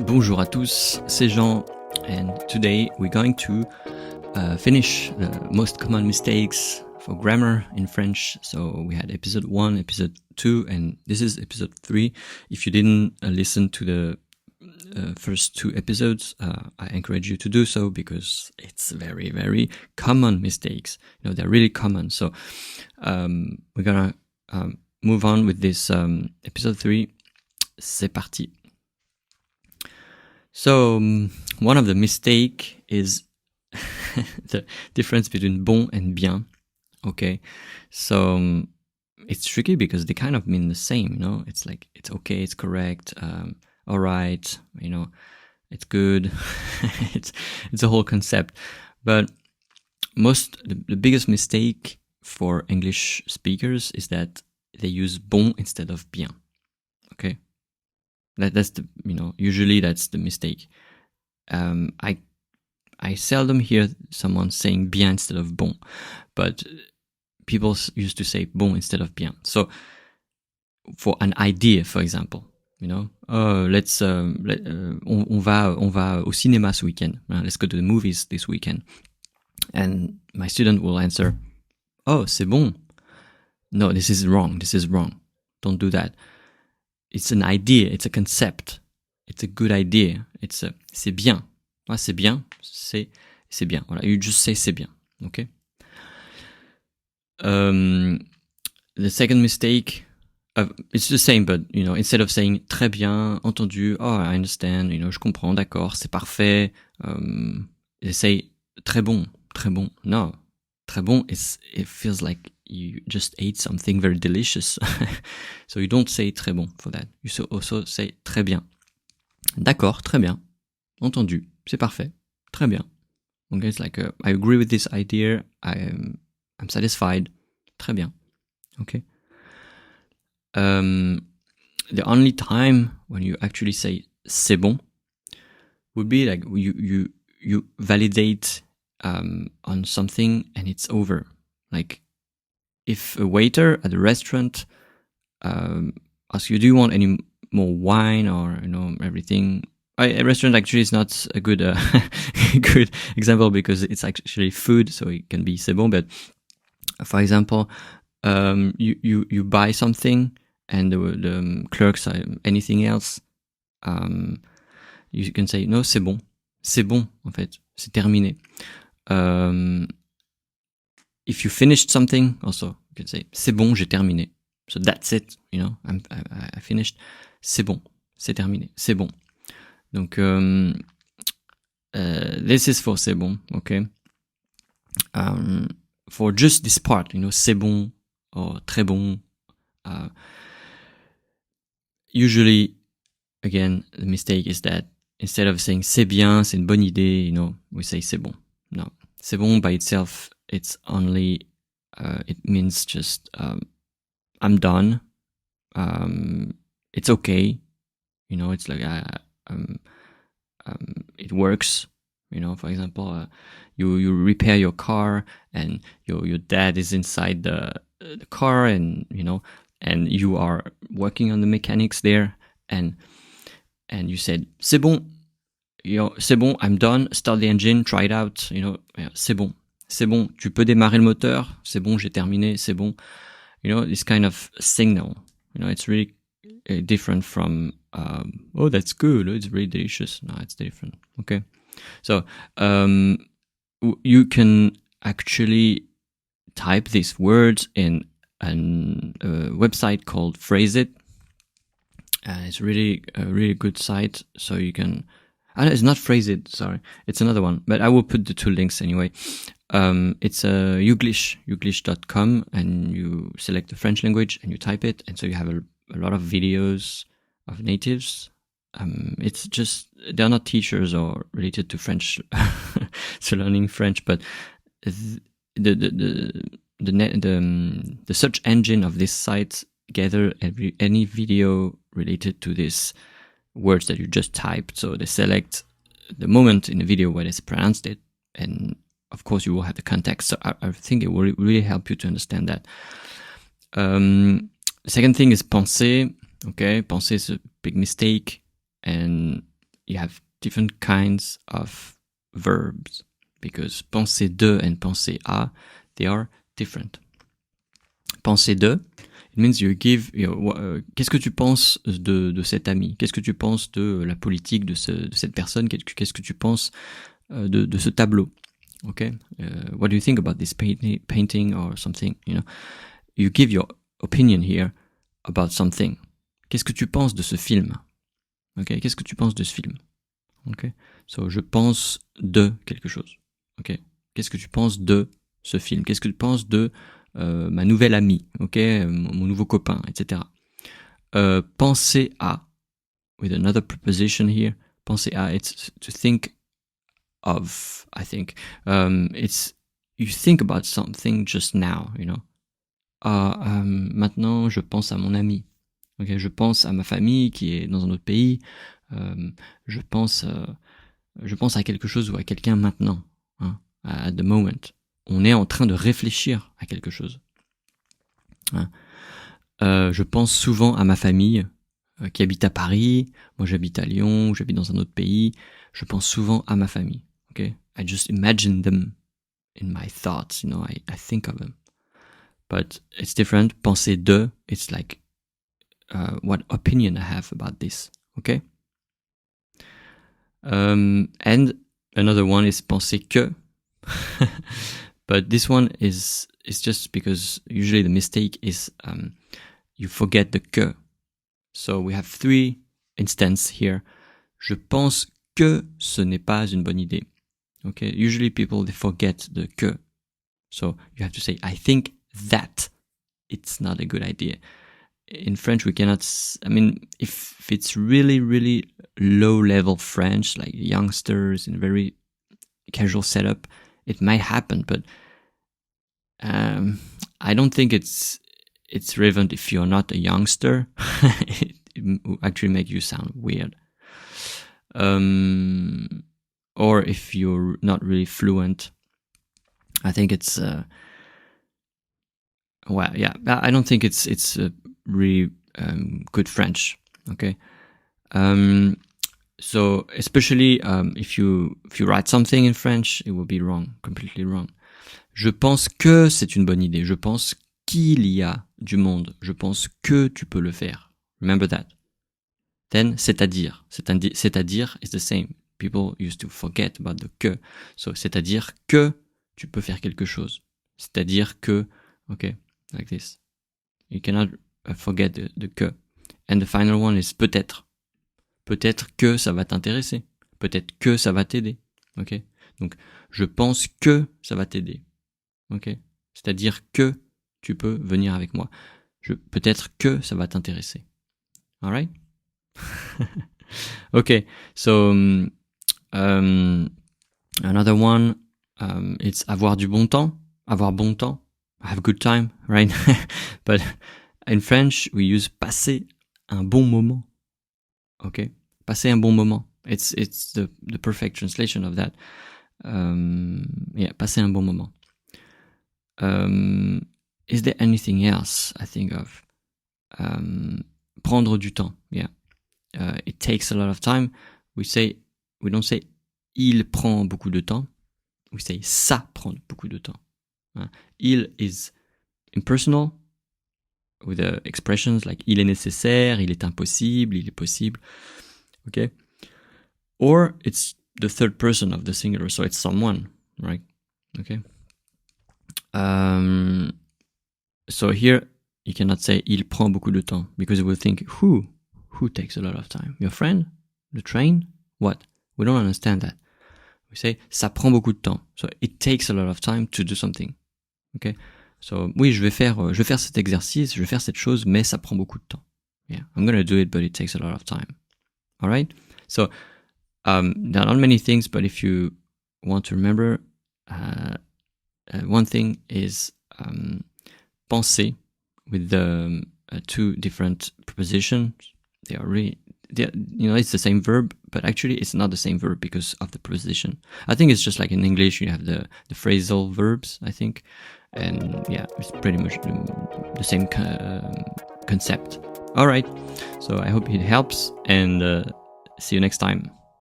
Bonjour à tous, c'est Jean, and today we're going to finish the most common mistakes for grammar in French. So we had episode 1, episode 2, and this is episode 3. If you didn't listen to the first 2 episodes, I encourage you to do so because it's very, very common mistakes. You know, they're really common. So we're gonna move on with this episode 3. C'est parti. So one of the mistake is the difference between bon and bien. Okay, so it's tricky because they kind of mean the same, you know. It's like it's okay, it's correct, all right, you know, it's good. it's a whole concept, but the biggest mistake for English speakers is that they use bon instead of bien. Okay. That's the, you know, usually that's the mistake. I seldom hear someone saying bien instead of bon, but people used to say bon instead of bien. So for an idea, for example, you know, on va au cinéma ce weekend. Let's go to the movies this weekend. And my student will answer, oh, c'est bon. No, this is wrong. Don't do that. It's an idea, it's a concept, it's a good idea, c'est bien. Ah, c'est bien, c'est bien. Voilà, you just say c'est bien, okay? The second mistake, it's the same, but, you know, instead of saying très bien, entendu, oh, I understand, you know, je comprends, d'accord, c'est parfait, they say très bon. No, très bon, it feels like you just ate something very delicious. So you don't say très bon for that. You also say très bien. D'accord, très bien. Entendu, c'est parfait. Très bien. Okay, it's like I agree with this idea. I'm satisfied. Très bien. Okay. The only time when you actually say c'est bon would be like you validate on something and it's over. Like if a waiter at a restaurant asks you, do you want any more wine or, you know, everything? A restaurant actually is not a good good example because it's actually food, so it can be c'est bon. But for example, you buy something and the clerks anything else, you can say no, c'est bon en fait, c'est terminé. If you finished something, also you can say c'est bon, j'ai terminé. So that's it, you know, I finished. C'est bon, c'est terminé, c'est bon. Donc this is for c'est bon, okay. For just this part, you know, c'est bon or très bon. Usually, again, the mistake is that instead of saying c'est bien, c'est une bonne idée, you know, we say c'est bon. No, c'est bon by itself, it's only, it means just, I'm done. It's okay. You know, it's like, it works. You know, for example, you repair your car and your dad is inside the car and, you know, and you are working on the mechanics there and you said, c'est bon. You know, c'est bon, I'm done, start the engine, try it out, you know, yeah, c'est bon, tu peux démarrer le moteur, c'est bon, j'ai terminé, c'est bon. You know, this kind of signal, you know, it's really different from, oh, that's good, it's really delicious. No, it's different, okay? So, you can actually type these words in a website called Phrase It. It's really a really good site, so you can... it's not Phrase It, sorry. It's another one, but I will put the 2 links anyway. It's youglish.com, and you select the French language and you type it, and so you have a lot of videos of natives. It's just, they're not teachers or related to French, so learning French, but the search engine of this site gather any video related to this words that you just typed. So they select the moment in the video where they pronounced it, and of course you will have the context. So I think it will really help you to understand that. The second thing is penser. Okay, penser is a big mistake, and you have different kinds of verbs because penser de and penser à, they are different. Penser de, it means you give, qu'est-ce que tu penses de cet ami? Qu'est-ce que tu penses de la politique de cette personne? Qu'est-ce que tu penses de ce tableau? Okay, what do you think about this painting or something? You give your opinion here about something. Qu'est-ce que tu penses de ce film? Okay, qu'est-ce que tu penses de ce film? Okay, so je pense de quelque chose. Okay, qu'est-ce que tu penses de ce film? Qu'est-ce que tu penses de ma nouvelle amie? Okay, mon nouveau copain, etc. Penser à, with another preposition here. Penser à, it's to think of, I think. It's you think about something just now, maintenant, je pense à mon ami. Okay, je pense à ma famille qui est dans un autre pays. Je pense à quelque chose ou à quelqu'un maintenant. Hein, at the moment. On est en train de réfléchir à quelque chose. Hein. Je pense souvent à ma famille qui habite à Paris. Moi, j'habite à Lyon. J'habite dans un autre pays. Je pense souvent à ma famille. Okay? I just imagine them in my thoughts. I think of them. But it's different. Penser de, it's like what opinion I have about this. Okay? And another one is penser que. But this one is just because usually the mistake is you forget the que. So we have 3 instances here. Je pense que ce n'est pas une bonne idée. Okay? Usually people, they forget the que. So you have to say, I think that it's not a good idea. In French, we cannot, if it's really, really low-level French, like youngsters in a very casual setup, it might happen, but I don't think it's relevant if you're not a youngster. It will actually make you sound weird. Or if you're not really fluent, I think it's I don't think it's really good French. Okay, so especially if you write something in French, it will be wrong, completely wrong. Je pense que c'est une bonne idée. Je pense qu'il y a du monde. Je pense que tu peux le faire. Remember that. Then c'est-à-dire is the same. People used to forget about the que. So c'est-à-dire que tu peux faire quelque chose. C'est-à-dire que, okay, like this. You cannot forget the que. And the final one is peut-être. Peut-être que ça va t'intéresser. Peut-être que ça va t'aider. Ok? Donc, je pense que ça va t'aider. Ok? C'est-à-dire que tu peux venir avec moi. Peut-être que ça va t'intéresser. Alright? Okay, so another one, it's avoir du bon temps. Avoir bon temps. Have a good time, right? But in French, we use passer un bon moment. Okay? Passer un bon moment. It's the perfect translation of that. Passer un bon moment. Is there anything else I think of? Prendre du temps. Yeah. It takes a lot of time. We don't say il prend beaucoup de temps. We say ça prend beaucoup de temps. Il is impersonal with the expressions like il est nécessaire, il est impossible, il est possible. Okay? Or it's the third person of the singular, so it's someone, right? Okay? So here you cannot say il prend beaucoup de temps because you will think who takes a lot of time? Your friend? The train? What? We don't understand that. We say ça prend beaucoup de temps. So it takes a lot of time to do something. Okay? So oui, je vais faire cet exercice, je vais faire cette chose, mais ça prend beaucoup de temps. Yeah, I'm gonna do it, but it takes a lot of time. All right? So there are not many things, but if you want to remember, one thing is penser with the 2 different prepositions. It's the same verb, but actually it's not the same verb because of the preposition. I think it's just like in English, you have the phrasal verbs, I think. And yeah, it's pretty much the same concept. All right. So I hope it helps and see you next time.